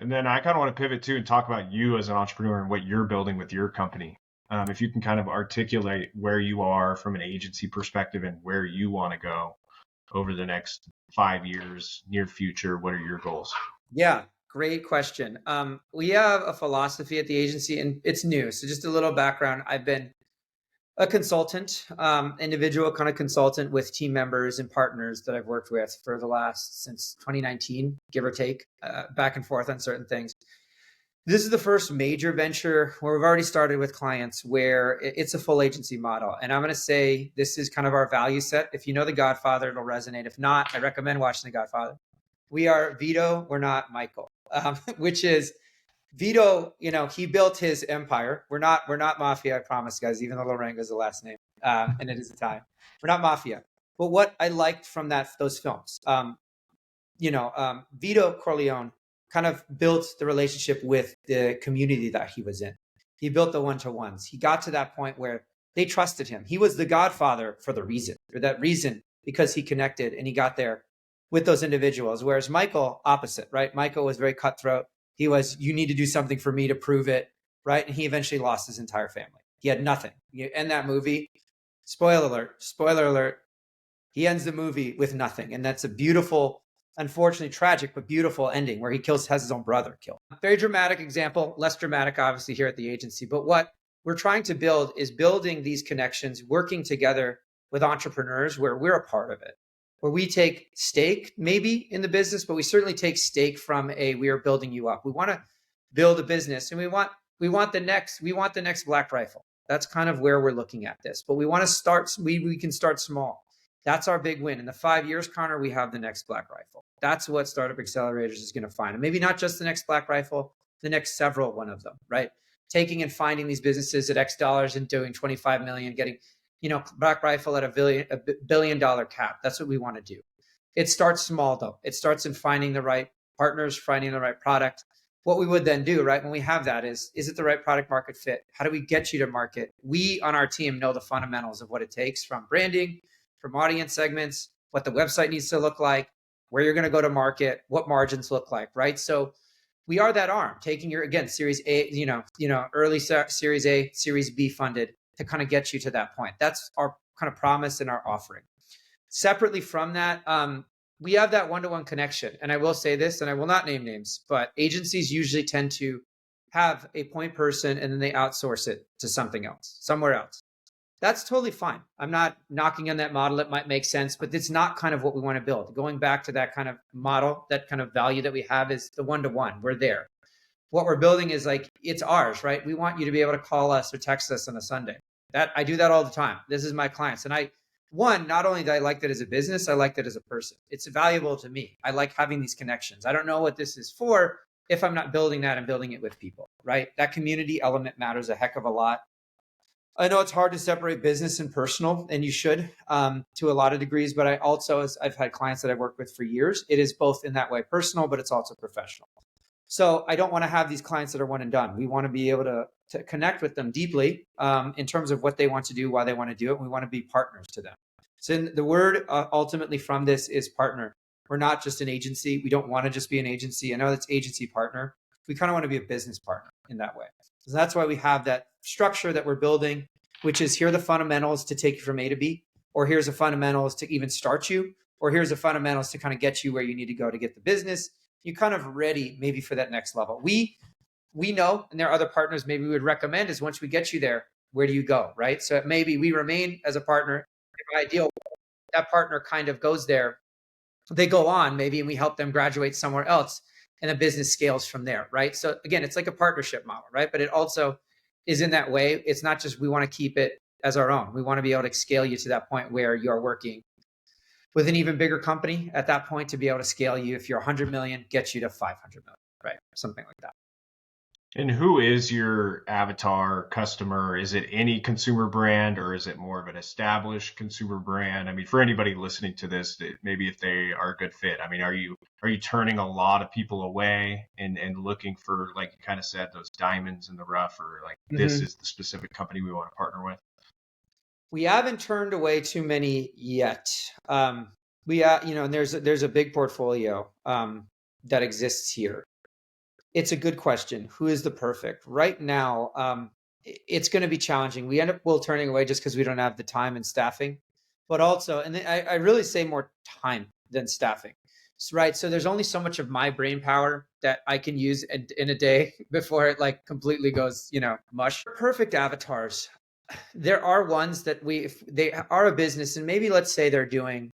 And then I kind of want to pivot too and talk about you as an entrepreneur and what you're building with your company. If you can kind of articulate where you are from an agency perspective and where you want to go over the next 5 years, near future, what are your goals? Yeah, great question. We have a philosophy at the agency, and it's new. So just a little background. I've been a consultant, individual kind of consultant with team members and partners that I've worked with for the last since 2019, give or take, back and forth on certain things. This is the first major venture where we've already started with clients where it's a full agency model. And I'm going to say this is kind of our value set. If you know The Godfather, it'll resonate. If not, I recommend watching The Godfather. We are Vito, we're not Michael, which is Vito, he built his empire. We're not mafia, I promise, guys, even though Lorengo is the last name, and it is Italian. We're not mafia. But what I liked from those films, Vito Corleone kind of built the relationship with the community that he was in. He built the one-to-ones. He got to that point where they trusted him. He was the godfather for that reason, because he connected and he got there with those individuals. Whereas Michael, opposite, right? Michael was very cutthroat. He was, you need to do something for me to prove it, right? And he eventually lost his entire family. He had nothing. You end that movie, spoiler alert, he ends the movie with nothing. And that's a beautiful, unfortunately tragic, but beautiful ending where has his own brother killed. Very dramatic example, less dramatic, obviously, here at the agency. But what we're trying to build is building these connections, working together with entrepreneurs where we're a part of it, where we take stake maybe in the business, but we certainly take stake from we are building you up. We want to build a business, and we want the next Black Rifle. That's kind of where we're looking at this. But we want to start, we can start small. That's our big win. In the 5 years, Connor, we have the next Black Rifle. That's what Startup Accelerators is going to find. And maybe not just the next Black Rifle, the next several one of them, right? Taking and finding these businesses at X dollars and doing 25 million, getting, Black Rifle at a billion dollar cap. That's what we want to do. It starts small though. It starts in finding the right partners, finding the right product. What we would then do, right, when we have that is it the right product market fit? How do we get you to market? We on our team know the fundamentals of what it takes, from branding, from audience segments, what the website needs to look like, where you're going to go to market, what margins look like, right? So we are that arm taking your, again, Series A, early Series A, Series B funded to kind of get you to that point. That's our kind of promise and our offering. Separately from that, we have that one-to-one connection. And I will say this, and I will not name names, but agencies usually tend to have a point person and then they outsource it to something else, somewhere else. That's totally fine. I'm not knocking on that model. It might make sense, but it's not kind of what we want to build. Going back to that kind of model, that kind of value that we have is the one-to-one. We're there. What we're building is it's ours, right? We want you to be able to call us or text us on a Sunday. I do that all the time. This is my clients. And not only do I like that as a business, I like that as a person. It's valuable to me. I like having these connections. I don't know what this is for if I'm not building that and building it with people, right? That community element matters a heck of a lot. I know it's hard to separate business and personal, and you should to a lot of degrees, but I've had clients that I've worked with for years. It is both in that way personal, but it's also professional. So I don't want to have these clients that are one and done. We want to be able to connect with them deeply in terms of what they want to do, why they want to do it. We want to be partners to them. So the word ultimately from this is partner. We're not just an agency. We don't want to just be an agency. I know that's agency partner. We kind of want to be a business partner in that way. So that's why we have that structure that we're building, which is here are the fundamentals to take you from A to B, or here's the fundamentals to even start you, or here's the fundamentals to kind of get you where you need to go to get the business. You're kind of ready maybe for that next level. We know, and there are other partners maybe we would recommend, is once we get you there, where do you go, right? So maybe we remain as a partner. If ideal, that partner kind of goes there. They go on maybe, and we help them graduate somewhere else, and the business scales from there, right? So again, it's like a partnership model, right? But it also is in that way. It's not just we want to keep it as our own. We want to be able to scale you to that point where you're working with an even bigger company at that point to be able to scale you. If you're 100 million, get you to 500 million, right? Something like that. And who is your avatar customer? Is it any consumer brand, or is it more of an established consumer brand? I mean, for anybody listening to this, maybe if they are a good fit, I mean, are you turning a lot of people away and looking for, like you kind of said, those diamonds in the rough, or like this is the specific company we want to partner with? We haven't turned away too many yet. And there's a big portfolio that exists here. It's a good question. Who is the perfect? Right now, it's going to be challenging. We end up turning away just because we don't have the time and staffing, but also, and I really say more time than staffing. Right. So there's only so much of my brain power that I can use in a day before it like completely goes, mush. Perfect avatars. There are ones that if they are a business and maybe let's say they're doing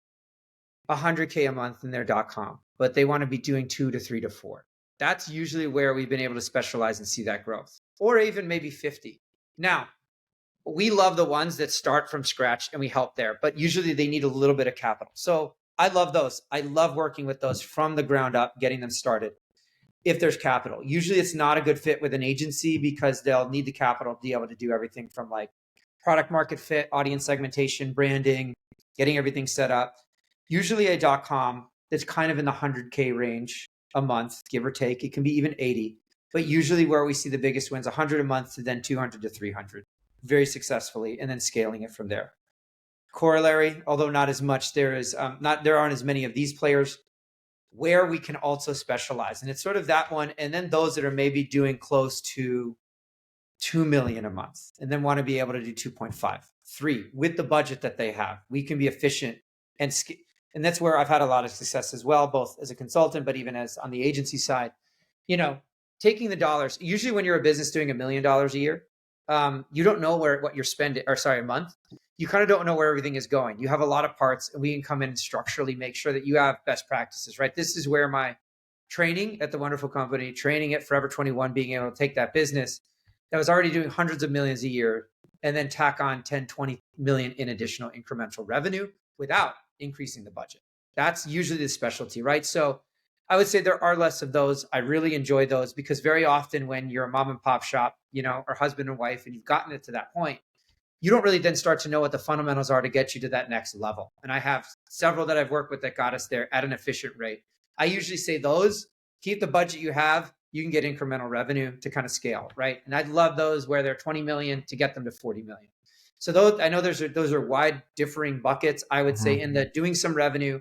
100K a month in their .com, but they want to be doing 2 to 3 to 4. That's usually where we've been able to specialize and see that growth, or even maybe 50. Now, we love the ones that start from scratch and we help there, but usually they need a little bit of capital. So I love those. I love working with those from the ground up, getting them started. If there's capital, usually it's not a good fit with an agency because they'll need the capital to be able to do everything from like product market fit, audience segmentation, branding, getting everything set up. Usually a .com that's kind of in the 100K range a month, give or take. It can be even 80, but usually where we see the biggest wins, 100 a month to then 200 to 300 very successfully, and then scaling it from there. Corollary, although not as much, there aren't as many of these players where we can also specialize. And it's sort of that one. And then those that are maybe doing close to 2 million a month and then want to be able to do 2.5, 3 with the budget that they have. We can be efficient and that's where I've had a lot of success as well, both as a consultant, but even as on the agency side, taking the dollars. Usually when you're a business doing $1 million a year, you don't know what you're spending, a month. You kind of don't know where everything is going. You have a lot of parts and we can come in and structurally make sure that you have best practices, right? This is where my training at the wonderful company, training at Forever 21, being able to take that business that was already doing hundreds of millions a year and then tack on 10, 20 million in additional incremental revenue without increasing the budget. That's usually the specialty, right? So I would say there are less of those. I really enjoy those because very often when you're a mom and pop shop, or husband and wife, and you've gotten it to that point, you don't really then start to know what the fundamentals are to get you to that next level. And I have several that I've worked with that got us there at an efficient rate. I usually say those, keep the budget you have, you can get incremental revenue to kind of scale, right? And I'd love those where they're 20 million to get them to 40 million. So those, I know those are wide differing buckets. I would say in the doing some revenue,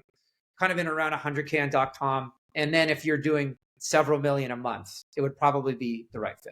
kind of in around 100K on .com. And then if you're doing several million a month, it would probably be the right fit.